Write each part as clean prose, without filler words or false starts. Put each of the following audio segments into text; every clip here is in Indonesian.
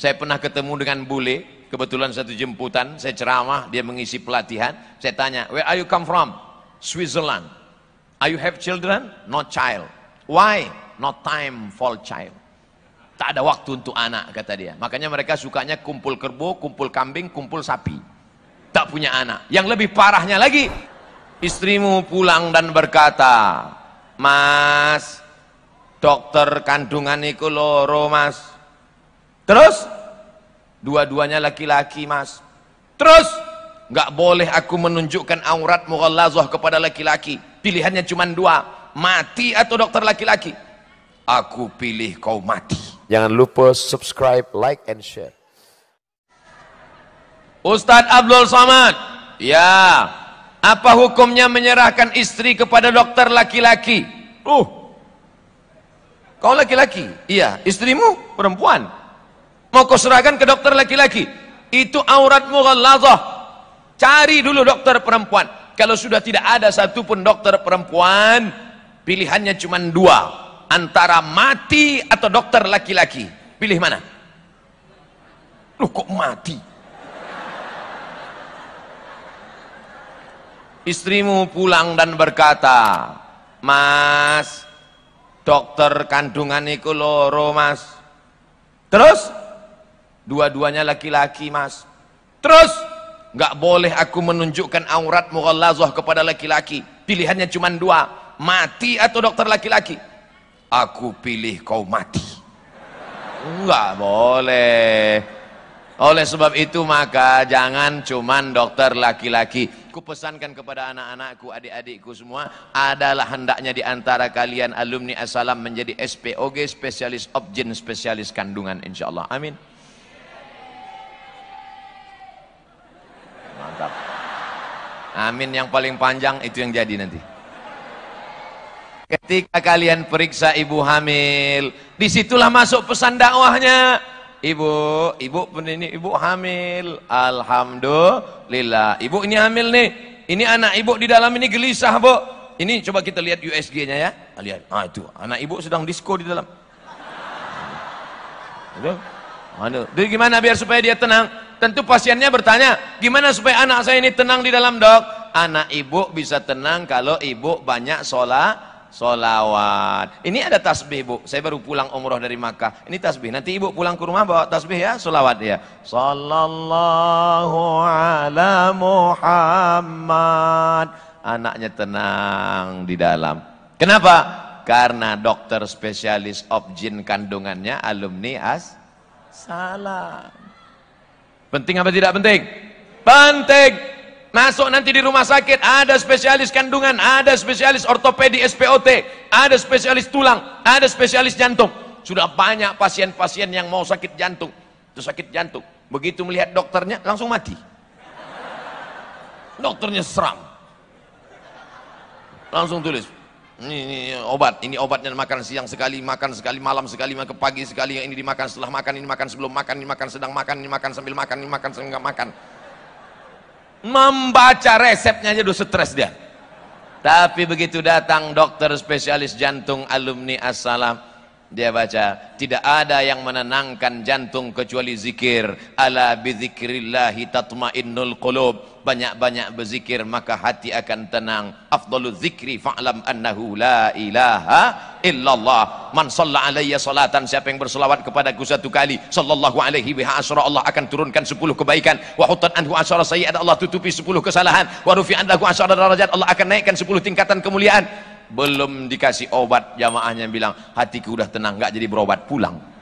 Saya pernah ketemu dengan bule, kebetulan satu jemputan, saya ceramah, dia mengisi pelatihan. Saya tanya, where are you come from? Switzerland. Are you have children? No child. Why? No time for child. Tak ada waktu untuk anak, kata dia. Makanya mereka sukanya kumpul kerbau, kumpul kambing, kumpul sapi. Tak punya anak. Yang lebih parahnya lagi, istrimu pulang dan berkata, Mas, dokter kandungan iku loro, Mas. Terus, dua-duanya laki-laki, Mas. Terus, nggak boleh aku menunjukkan aurat mughallazah kepada laki-laki. Pilihannya cuma dua, mati atau dokter laki-laki. Aku pilih kau mati. Jangan lupa subscribe, like, and share. Ustadz Abdul Somad, ya, apa hukumnya menyerahkan istri kepada dokter laki-laki? Kau laki-laki? Iya, istrimu perempuan. Mau kau serahkan ke dokter laki-laki? Itu aurat mughallazah. Cari dulu dokter perempuan. Kalau sudah tidak ada satupun dokter perempuan, pilihannya cuma dua, antara mati atau dokter laki-laki. Pilih mana? Loh, kok mati? Istrimu pulang dan berkata, Mas, dokter kandungan iku loro, Mas. Terus, dua-duanya laki-laki, Mas. Terus, nggak boleh aku menunjukkan aurat mughallazah kepada laki-laki. Pilihannya cuma dua, mati atau dokter laki-laki. Aku pilih kau mati. Nggak boleh. Oleh sebab itu maka jangan cuman dokter laki-laki. Kupesankan kepada anak-anakku, adik-adikku semua, adalah hendaknya di antara kalian alumni As-Salam menjadi SPOG, spesialis obgyn, spesialis kandungan, insyaallah. Amin. Mantap. Amin yang paling panjang itu yang jadi nanti. Ketika kalian periksa ibu hamil, disitulah masuk pesan dakwahnya. Ibu hamil, alhamdulillah. Ibu ini hamil nih, ini anak ibu di dalam ini gelisah, Bu. Ini coba kita lihat USG-nya ya. Lihat, itu anak ibu sedang disko di dalam. Aduh, jadi gimana biar supaya dia tenang? Tentu pasiennya bertanya, gimana supaya anak saya ini tenang di dalam, Dok? Anak ibu bisa tenang kalau ibu banyak solawat. Ini ada tasbih, Bu. Saya baru pulang umroh dari Makkah. Ini tasbih. Nanti ibu pulang ke rumah bawa tasbih ya, solawat ya. Sallallahu ala Muhammad. Anaknya tenang di dalam. Kenapa? Karena dokter spesialis obgyn kandungannya alumni As-Salam. Penting apa tidak penting? Penting. Masuk nanti di rumah sakit, ada spesialis kandungan, ada spesialis ortopedi SPOT, ada spesialis tulang, ada spesialis jantung. Sudah banyak pasien-pasien yang mau sakit jantung. Itu sakit jantung. Begitu melihat dokternya, langsung mati. Dokternya seram. Langsung tulis, ini obat, ini obatnya makan siang sekali, makan sekali, malam sekali, makan pagi sekali, yang ini dimakan setelah makan, ini makan sebelum makan, ini makan sedang makan, ini makan sambil makan, ini makan sambil nggak makan. Membaca resepnya aja udah stres dia. Tapi begitu datang dokter spesialis jantung alumni As-Salam, dia baca, tidak ada yang menenangkan jantung kecuali zikir. Ala bidzikrillahi tatmainnul qulub. Banyak-banyak berzikir maka hati akan tenang. Afdalul zikri fa'lam annahu la ilaha illallah. Man shalla alayya salatan, siapa yang berselawat kepadaku satu kali, sallallahu alaihi wa asyara, Allah akan turunkan 10 kebaikan. Wa hutat anhu asyara sayyi'at, Allah tutupi 10 kesalahan. Wa rufi'an lahu asyara darajat, Allah akan naikkan 10 tingkatan kemuliaan. Belum dikasih obat, jamaahnya bilang, hatiku udah tenang, nggak jadi berobat, pulang.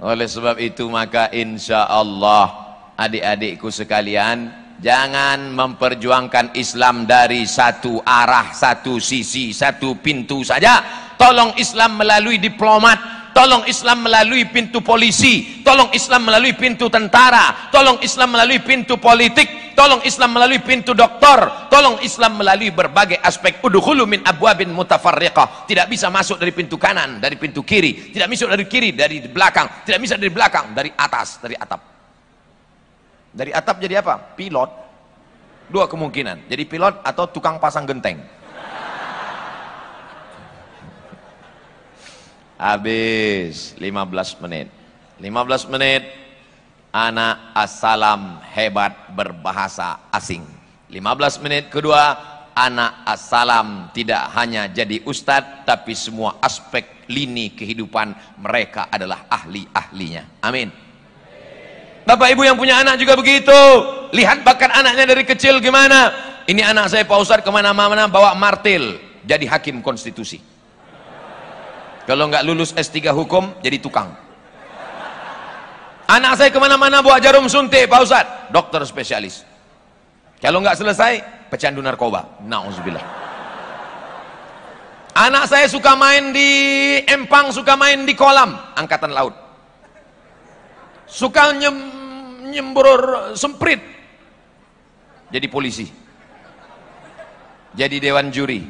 Oleh sebab itu maka insya Allah adik-adikku sekalian, jangan memperjuangkan Islam dari satu arah, satu sisi, satu pintu saja. Tolong Islam melalui diplomat, tolong Islam melalui pintu polisi, tolong Islam melalui pintu tentara, tolong Islam melalui pintu politik, tolong Islam melalui pintu doktor, tolong Islam melalui berbagai aspek. Udkhulu min abwabin mutafarriqah. Tidak bisa masuk dari pintu kanan, dari pintu kiri, tidak bisa dari kiri, dari belakang, tidak bisa dari belakang, dari atas, dari atap. Dari atap jadi apa? Pilot. Dua kemungkinan, jadi pilot atau tukang pasang genteng. Habis 15 menit. 15 menit anak assalam hebat berbahasa asing. 15 menit kedua anak assalam tidak hanya jadi ustadz, tapi semua aspek lini kehidupan mereka adalah ahli-ahlinya. Amin. Bapak ibu yang punya anak juga begitu. Lihat bakat anaknya dari kecil gimana. Ini anak saya Pak Ustadz kemana-mana bawa martil jadi hakim konstitusi. Kalau nggak lulus S3 hukum jadi tukang. Anak saya kemana-mana bawa jarum suntik Pak Ustadz, dokter spesialis. Kalau nggak selesai pecandu narkoba. Nauzubillah. Anak saya suka main di empang, suka main di kolam angkatan laut, suka nyembror semprit jadi polisi, jadi dewan juri,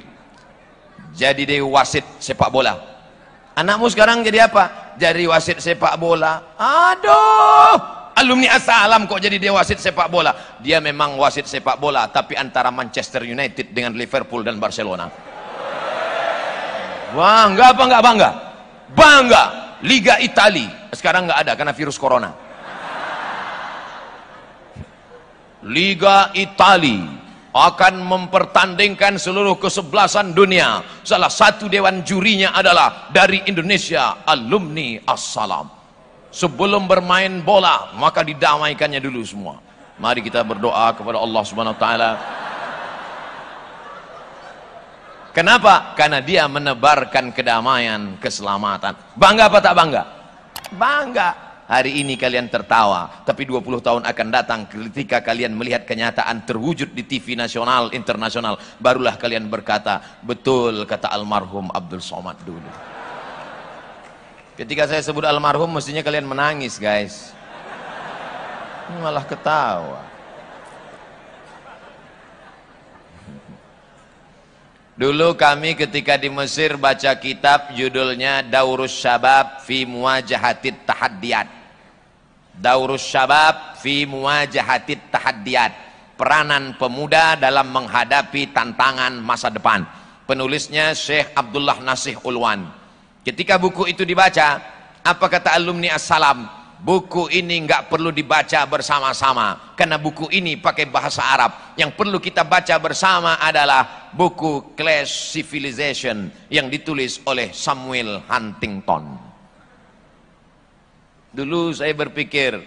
jadi dewan wasit sepak bola. Anakmu sekarang jadi apa? Jadi wasit sepak bola. Aduh, alumni assalam kok jadi dia wasit sepak bola. Dia memang wasit sepak bola, tapi antara Manchester United dengan Liverpool dan Barcelona. Bangga apa nggak bangga? Bangga. Liga Itali sekarang nggak ada karena virus corona. Liga Itali akan mempertandingkan seluruh kesebelasan dunia. Salah satu dewan jurinya adalah dari Indonesia, alumni assalam. Sebelum bermain bola maka didamaikannya dulu semua. Mari kita berdoa kepada Allah Subhanahu wa taala. Kenapa? Karena dia menebarkan kedamaian, keselamatan. Bangga apa tak bangga? Bangga. Hari ini kalian tertawa, tapi 20 tahun akan datang ketika kalian melihat kenyataan terwujud di TV nasional, internasional, barulah kalian berkata, betul kata almarhum Abdul Somad dulu. Ketika saya sebut almarhum, mestinya kalian menangis, guys. Malah ketawa. Dulu kami ketika di Mesir baca kitab judulnya Daurus Syabab fi Muwajahatit Tahaddiyat. Daurus Syabab fi Muwajahatit Tahaddiyat. Peranan pemuda dalam menghadapi tantangan masa depan. Penulisnya Syekh Abdullah Nasih Ulwan. Ketika buku itu dibaca, apa kata alumni assalam? Buku ini nggak perlu dibaca bersama-sama karena buku ini pakai bahasa Arab. Yang perlu kita baca bersama adalah buku Clash Civilization yang ditulis oleh Samuel Huntington. Dulu saya berpikir,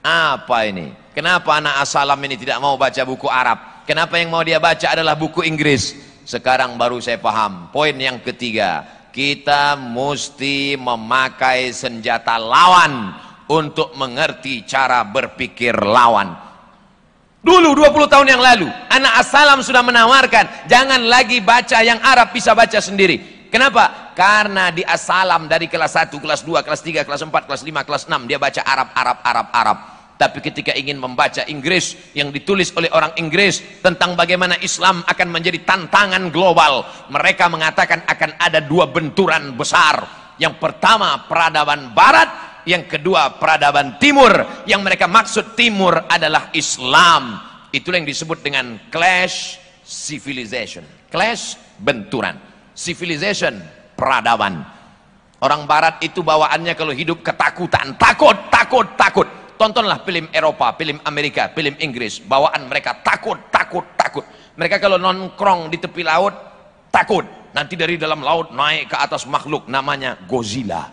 apa ini? Kenapa anak assalam ini tidak mau baca buku Arab? Kenapa yang mau dia baca adalah buku Inggris? Sekarang baru saya paham. Poin yang ketiga, kita mesti memakai senjata lawan untuk mengerti cara berpikir lawan. Dulu 20 tahun yang lalu anak assalam sudah menawarkan jangan lagi baca yang Arab, bisa baca sendiri. Kenapa? Karena di assalam dari kelas 1, kelas 2, kelas 3, kelas 4, kelas 5, kelas 6 dia baca Arab. Tapi ketika ingin membaca Inggris yang ditulis oleh orang Inggris tentang bagaimana Islam akan menjadi tantangan global, mereka mengatakan akan ada dua benturan besar. Yang pertama peradaban barat, yang kedua peradaban timur. Yang mereka maksud timur adalah Islam. Itulah yang disebut dengan clash civilization. Clash benturan, civilization peradaban. Orang barat itu bawaannya kalau hidup ketakutan, takut. Tontonlah film Eropa, film Amerika, film Inggris, bawaan mereka takut. Mereka kalau nongkrong di tepi laut takut, nanti dari dalam laut naik ke atas makhluk namanya Godzilla.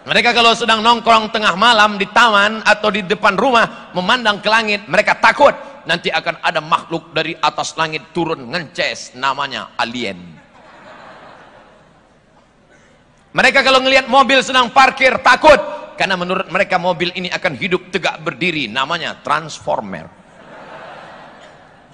Mereka kalau sedang nongkrong tengah malam di taman atau di depan rumah memandang ke langit, mereka takut nanti akan ada makhluk dari atas langit turun ngences namanya alien. Mereka kalau ngelihat mobil sedang parkir takut karena menurut mereka mobil ini akan hidup tegak berdiri namanya transformer.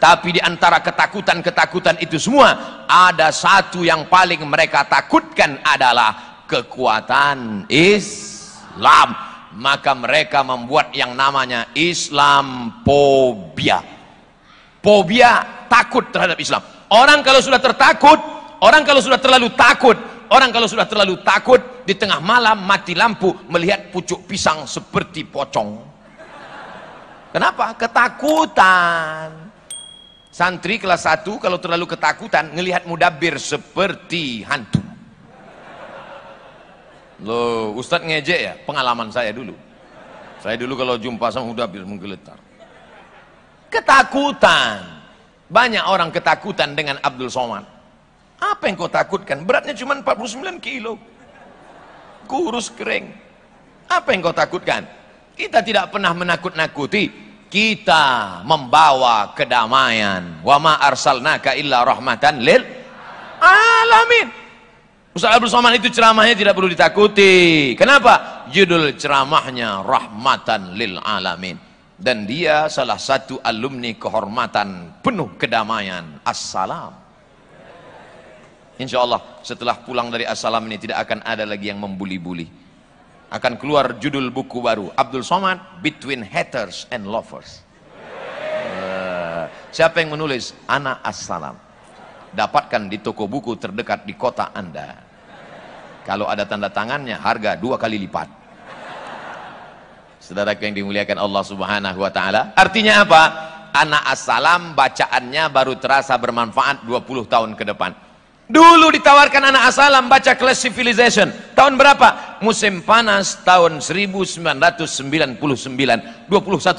Tapi di antara ketakutan itu semua ada satu yang paling mereka takutkan adalah kekuatan Islam. Maka mereka membuat yang namanya Islamophobia. Fobia, takut terhadap Islam. Orang kalau sudah tertakut, orang kalau sudah terlalu takut, orang kalau sudah terlalu takut di tengah malam mati lampu melihat pucuk pisang seperti pocong. Kenapa? Ketakutan. Santri kelas 1 kalau terlalu ketakutan ngelihat mudabbir seperti hantu. Loh, Ustadz ngejek ya? Pengalaman saya dulu. Saya dulu kalau jumpa sama udah menggeletar. Ketakutan. Banyak orang ketakutan dengan Abdul Somad. Apa yang kau takutkan? Beratnya cuma 49 kilo. Kurus kering. Apa yang kau takutkan? Kita tidak pernah menakut-nakuti. Kita membawa kedamaian. Wa ma arsalnaka illa rahmatan lil alamin. Ustaz Abdul Somad itu ceramahnya tidak perlu ditakuti. Kenapa? Judul ceramahnya Rahmatan lil Alamin. Dan dia salah satu alumni kehormatan penuh kedamaian Assalam. Insya Allah setelah pulang dari Assalam ini tidak akan ada lagi yang membuli-buli. Akan keluar judul buku baru, Abdul Somad Between Haters and Lovers. Siapa yang menulis? Ana Assalam. Dapatkan di toko buku terdekat di kota Anda. Kalau ada tanda tangannya, harga 2 kali lipat. Saudara yang dimuliakan Allah Subhanahu wa taala. Artinya apa? Ana Assalam bacaannya baru terasa bermanfaat 20 tahun ke depan. Dulu ditawarkan Ana Assalam baca Class Civilization. Tahun berapa? Musim panas tahun 1999, 21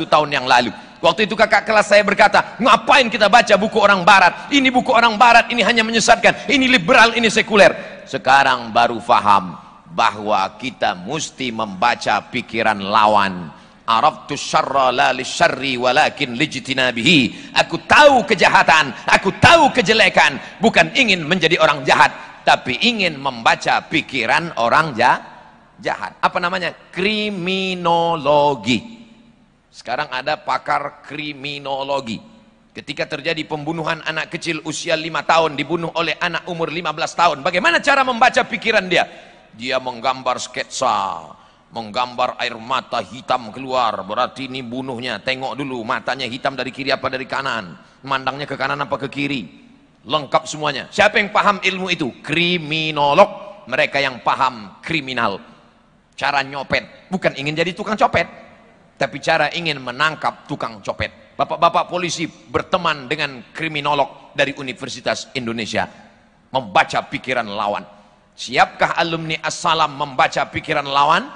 tahun yang lalu. Waktu itu kakak kelas saya berkata, ngapain kita baca buku orang barat? Ini buku orang barat, ini hanya menyesatkan. Ini liberal, ini sekuler. Sekarang baru faham bahwa kita mesti membaca pikiran lawan. Araftu syarra la lisyarri walakin lijtinabihi. Aku tahu kejahatan, aku tahu kejelekan, bukan ingin menjadi orang jahat, tapi ingin membaca pikiran orang jahat. Apa namanya? Kriminologi. Sekarang ada pakar kriminologi. Ketika terjadi pembunuhan anak kecil usia 5 tahun dibunuh oleh anak umur 15 tahun, bagaimana cara membaca pikiran dia? Dia menggambar sketsa, menggambar air mata hitam keluar, berarti ini bunuhnya. Tengok dulu matanya hitam dari kiri apa dari kanan, mandangnya ke kanan apa ke kiri, lengkap semuanya. Siapa yang paham ilmu itu? Kriminolog. Mereka yang paham kriminal, cara nyopet, bukan ingin jadi tukang copet, tapi cara ingin menangkap tukang copet. Bapak-bapak polisi berteman dengan kriminolog dari Universitas Indonesia, membaca pikiran lawan. Siapkah alumni Assalam membaca pikiran lawan?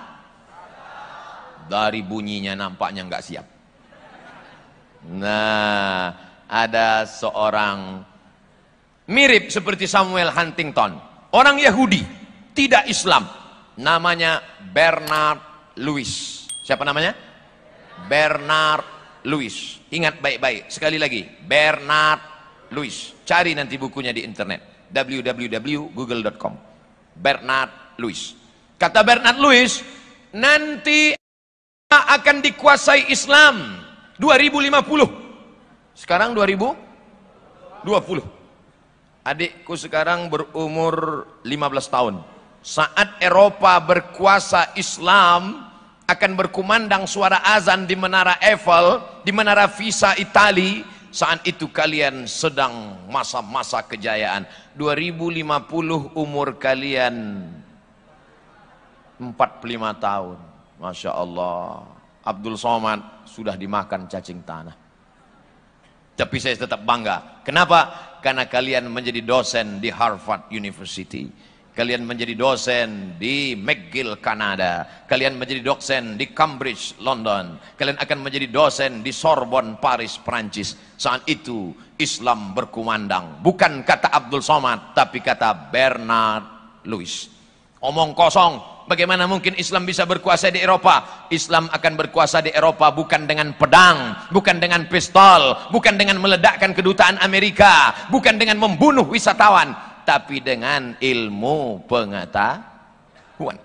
Dari bunyinya nampaknya nggak siap. Nah, ada seorang mirip seperti Samuel Huntington, orang Yahudi, tidak Islam, namanya Bernard Lewis. Siapa namanya? Bernard Lewis. Ingat baik-baik, sekali lagi, Bernard Lewis. Cari nanti bukunya di internet, www.google.com. Bernard Lewis. Kata Bernard Lewis, nanti akan dikuasai Islam 2050. Sekarang 2020. Adikku sekarang berumur 15 tahun. Saat Eropa berkuasa Islam, akan berkumandang suara azan di Menara Eiffel, di Menara Pisa Itali. Saat itu kalian sedang masa-masa kejayaan. 2050 umur kalian 45 tahun. Masya Allah. Abdul Somad sudah dimakan cacing tanah. Tapi saya tetap bangga. Kenapa? Karena kalian menjadi dosen di Harvard University. Kalian menjadi dosen di McGill, Kanada. Kalian menjadi dosen di Cambridge, London. Kalian akan menjadi dosen di Sorbonne, Paris, Prancis. Saat itu Islam berkumandang. Bukan kata Abdul Somad, tapi kata Bernard Lewis. Omong kosong. Bagaimana mungkin Islam bisa berkuasa di Eropa? Islam akan berkuasa di Eropa bukan dengan pedang, bukan dengan pistol, bukan dengan meledakkan kedutaan Amerika, bukan dengan membunuh wisatawan, tapi dengan ilmu pengetahuan.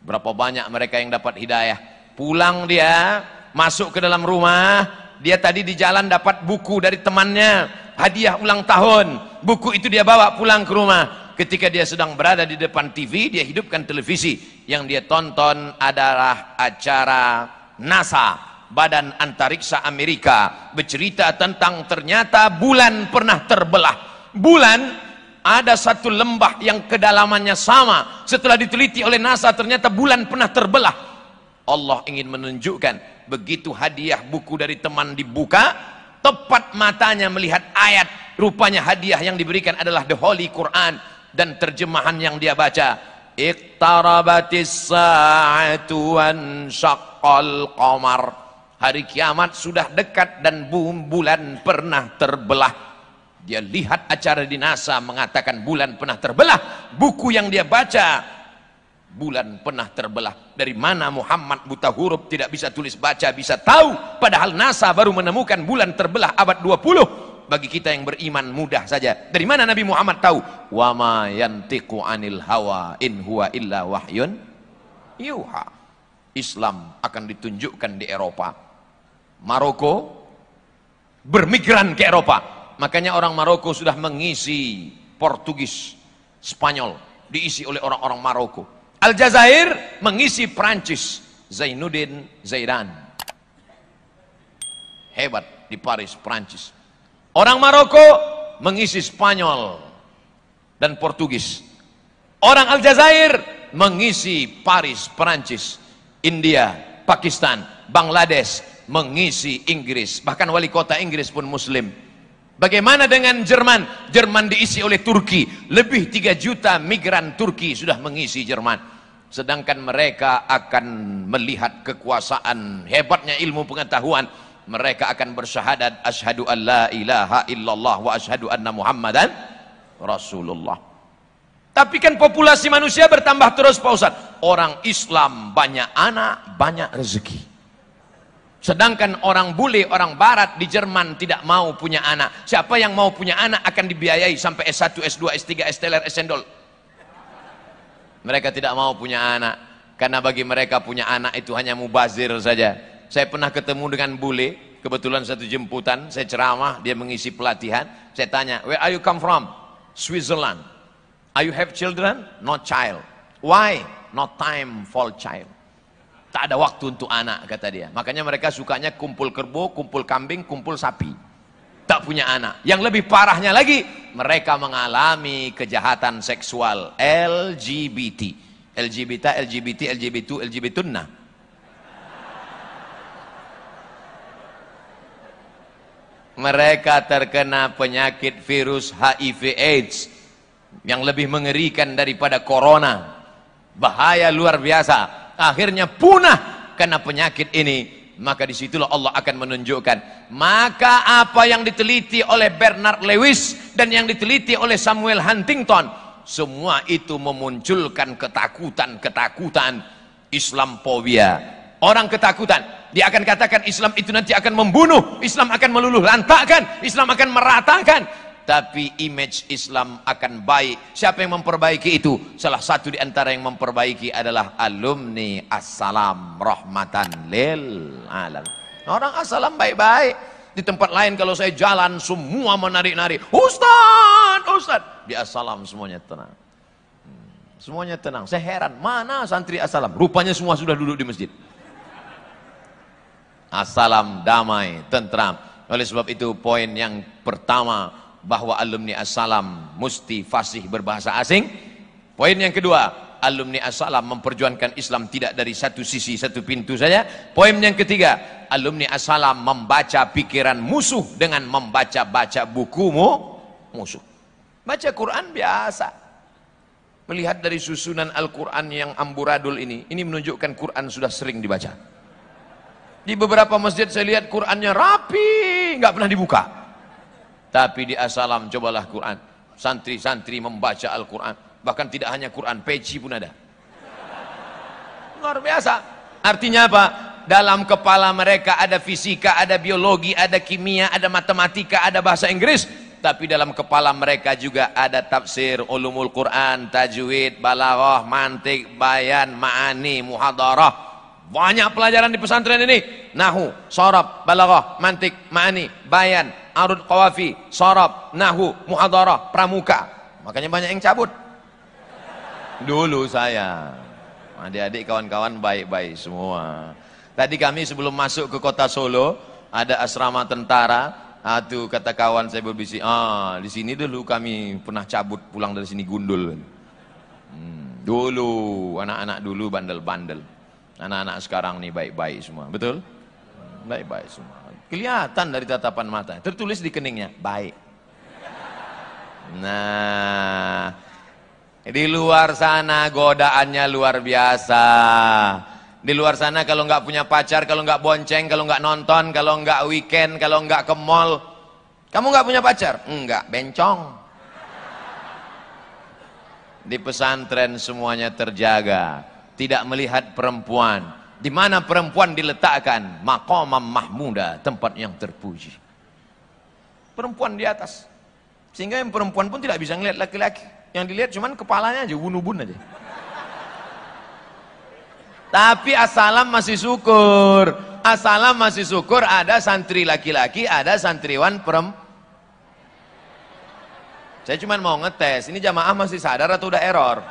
Berapa banyak mereka yang dapat hidayah? Pulang dia, masuk ke dalam rumah, dia tadi di jalan dapat buku dari temannya, hadiah ulang tahun. Buku itu dia bawa pulang ke rumah. Ketika dia sedang berada di depan TV, dia hidupkan televisi. Yang dia tonton adalah acara NASA, Badan Antariksa Amerika, bercerita tentang ternyata bulan pernah terbelah. Bulan ada satu lembah yang kedalamannya sama. Setelah diteliti oleh NASA, ternyata bulan pernah terbelah. Allah ingin menunjukkan, begitu hadiah buku dari teman dibuka, tepat matanya melihat ayat. Rupanya hadiah yang diberikan adalah The Holy Quran. Dan terjemahan yang dia baca, iqtarabatis sa'atu wan syaqqal qamar. Hari kiamat sudah dekat dan bulan pernah terbelah. Dia lihat acara di NASA mengatakan bulan pernah terbelah. Buku yang dia baca, bulan pernah terbelah. Dari mana Muhammad buta huruf tidak bisa tulis baca bisa tahu? Padahal NASA baru menemukan bulan terbelah abad 20. Bagi kita yang beriman mudah saja. Dari mana Nabi Muhammad tahu? Wa ma yantiqu anil hawa in huwa illa wahyun yuha. Islam akan ditunjukkan di Eropa. Maroko bermigran ke Eropa. Makanya orang Maroko sudah mengisi Portugis, Spanyol, diisi oleh orang-orang Maroko. Aljazair mengisi Prancis, Zainuddin Zaidan. Hebat di Paris, Prancis. Orang Maroko mengisi Spanyol dan Portugis. Orang Aljazair mengisi Paris, Prancis. India, Pakistan, Bangladesh mengisi Inggris. Bahkan wali kota Inggris pun Muslim. Bagaimana dengan Jerman? Jerman diisi oleh Turki. Lebih 3 juta migran Turki sudah mengisi Jerman. Sedangkan mereka akan melihat kekuasaan, hebatnya ilmu pengetahuan. Mereka akan bersyahadat asyhadu an la ilaha illallah wa asyhadu anna muhammadan rasulullah. Tapi kan populasi manusia bertambah terus Pak Ustaz. Orang Islam banyak anak, banyak rezeki. Sedangkan orang bule, orang barat di Jerman tidak mau punya anak. Siapa yang mau punya anak akan dibiayai sampai S1, S2, S3, S-teler, S-cendol. Mereka tidak mau punya anak. Karena bagi mereka punya anak itu hanya mubazir saja. Saya pernah ketemu dengan bule, kebetulan satu jemputan, saya ceramah, dia mengisi pelatihan. Saya tanya, where are you come from? Switzerland. Are you have children? No child. Why? No time for child. Tak ada waktu untuk anak, kata dia. Makanya mereka sukanya kumpul kerbau, kumpul kambing, kumpul sapi. Tak punya anak. Yang lebih parahnya lagi, mereka mengalami kejahatan seksual LGBT. LGBT, LGBT, LGBT, LGBT-nah. Mereka terkena penyakit virus HIV AIDS yang lebih mengerikan daripada corona. Bahaya luar biasa. Akhirnya punah karena penyakit ini. Maka disitulah Allah akan menunjukkan. Maka apa yang diteliti oleh Bernard Lewis dan yang diteliti oleh Samuel Huntington, semua itu memunculkan ketakutan Islamophobia. Orang ketakutan, dia akan katakan Islam itu nanti akan membunuh, Islam akan meluluh lantakkan, Islam akan meratakan. Tapi image Islam akan baik. Siapa yang memperbaiki itu? Salah satu di antara yang memperbaiki adalah alumni Assalam rahmatan lil alam. Orang Assalam baik-baik. Di tempat lain kalau saya jalan semua menarik-narik. Ustaz, Ustaz. Di Assalam semuanya tenang. Semuanya tenang. Saya heran, mana santri Assalam? Rupanya semua sudah duduk di masjid. Assalam damai, tentram. Oleh sebab itu poin yang pertama bahwa alumni Assalam mesti fasih berbahasa asing. Poin yang kedua, alumni Assalam memperjuangkan Islam tidak dari satu sisi, satu pintu saja. Poin yang ketiga, alumni Assalam membaca pikiran musuh dengan membaca-baca bukumu musuh. Baca Quran biasa. Melihat dari susunan Al-Quran yang amburadul ini menunjukkan Quran sudah sering dibaca. Di beberapa masjid saya lihat Qurannya rapi, nggak pernah dibuka. Tapi di Assalam cobalah Quran. Santri-santri membaca Al-Quran. Bahkan tidak hanya Quran, peci pun ada. Luar biasa. Artinya apa? Dalam kepala mereka ada fisika, ada biologi, ada kimia, ada matematika, ada bahasa Inggris. Tapi dalam kepala mereka juga ada tafsir, ulumul Quran, tajwid, balaghah, mantik, bayan, ma'ani, muhadarah. Banyak pelajaran di pesantren ini. Nahu, sharab, balaghah, mantik, ma'ani, bayan, arud qawafi, sharab, nahu, muhadarah, pramuka. Makanya banyak yang cabut. Dulu saya. Adik-adik kawan-kawan baik-baik semua. Tadi kami sebelum masuk ke kota Solo ada asrama tentara. Tuh kata kawan saya berbisik, di sini dulu kami pernah cabut pulang dari sini gundul. Dulu anak-anak dulu bandel-bandel. Anak-anak sekarang nih baik-baik semua, betul? Baik-baik semua. Kelihatan dari tatapan mata. Tertulis di keningnya, baik. Nah, Di luar sana godaannya luar biasa. Di luar sana kalau nggak punya pacar, kalau nggak bonceng, kalau nggak nonton, kalau nggak weekend, kalau nggak ke mall, kamu nggak punya pacar? Enggak, bencong. Di pesantren semuanya terjaga, tidak melihat perempuan. Di mana perempuan diletakkan? Maqamam mahmuda, tempat yang terpuji. Perempuan di atas. Sehingga yang perempuan pun tidak bisa ngelihat laki-laki. Yang dilihat cuman kepalanya aja, ubun-ubun aja. Tapi assalam masih syukur. Assalam masih syukur ada santri laki-laki, ada santriwan perempuan. Saya cuma mau ngetes, ini jamaah masih sadar atau udah error?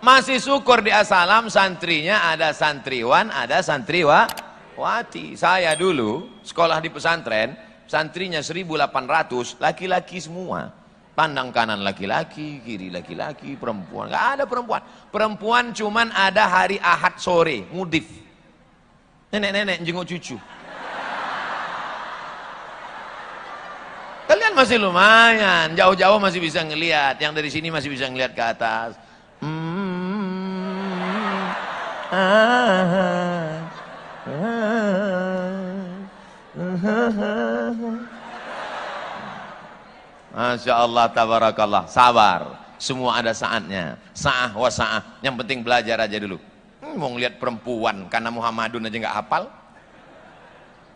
Masih syukur di assalam santrinya ada santriwan, ada santriwati. Saya dulu sekolah di pesantren, santrinya 1.800, laki-laki semua. Pandang kanan laki-laki, kiri laki-laki, perempuan. Nggak ada perempuan. Perempuan cuman ada hari Ahad sore, mudif. Nenek-nenek jenguk cucu. Kalian masih lumayan, jauh-jauh masih bisa ngelihat. Yang dari sini masih bisa ngelihat ke atas. Masya Allah, tabarakallah. Sabar, semua ada saatnya. Sa'ah wa sa'ah, yang penting belajar aja dulu. Mau ngeliat perempuan karena Muhammadun aja nggak hafal.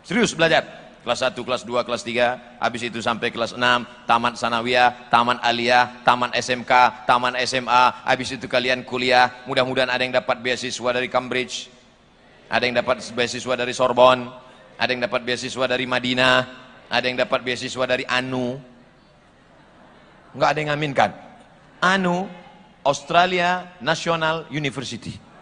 Serius belajar. Kelas 1, kelas 2, kelas 3, habis itu sampai kelas 6, tamat sanawiyah, tamat aliyah, tamat SMK, tamat SMA, habis itu kalian kuliah. Mudah-mudahan ada yang dapat beasiswa dari Cambridge, ada yang dapat beasiswa dari Sorbonne, ada yang dapat beasiswa dari Madinah, ada yang dapat beasiswa dari ANU. Enggak ada yang ngaminkan. ANU, Australia National University.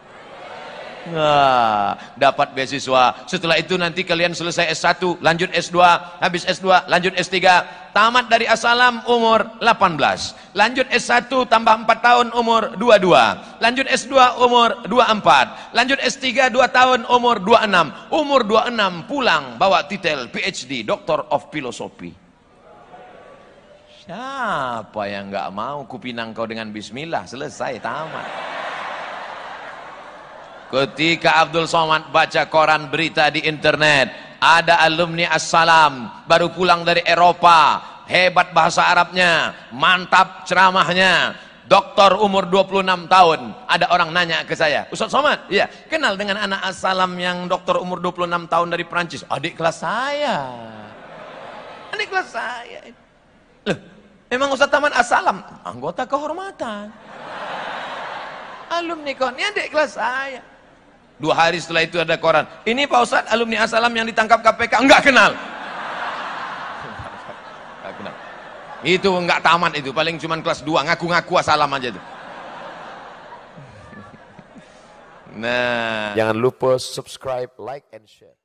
Nah, dapat beasiswa. Setelah itu nanti kalian selesai S1, lanjut S2, habis S2, lanjut S3. Tamat dari assalam umur 18. Lanjut S1 tambah 4 tahun umur 22. Lanjut S2 umur 24. Lanjut S3 2 tahun umur 26. Umur 26 pulang bawa titel PhD, Doctor of Philosophy. Siapa yang nggak mau kupinang kau dengan bismillah, selesai, tamat. Ketika Abdul Somad baca koran berita di internet, ada alumni assalam baru pulang dari Eropa, hebat bahasa Arabnya, mantap ceramahnya, doktor umur 26 tahun. Ada orang nanya ke saya, Ustaz Somad, iya, kenal dengan anak assalam yang doktor umur 26 tahun dari Prancis? Adik kelas saya. Adik kelas saya. Loh, memang Ustaz tamat assalam? Anggota kehormatan. Alumni kok, ini adik kelas saya. 2 hari setelah itu ada koran, ini Pak Ustadz alumni assalam yang ditangkap KPK. Enggak kenal. Enggak kenal. Itu enggak tamat itu, paling cuman kelas 2, ngaku-ngaku assalam aja itu. Jangan lupa subscribe, like, and share.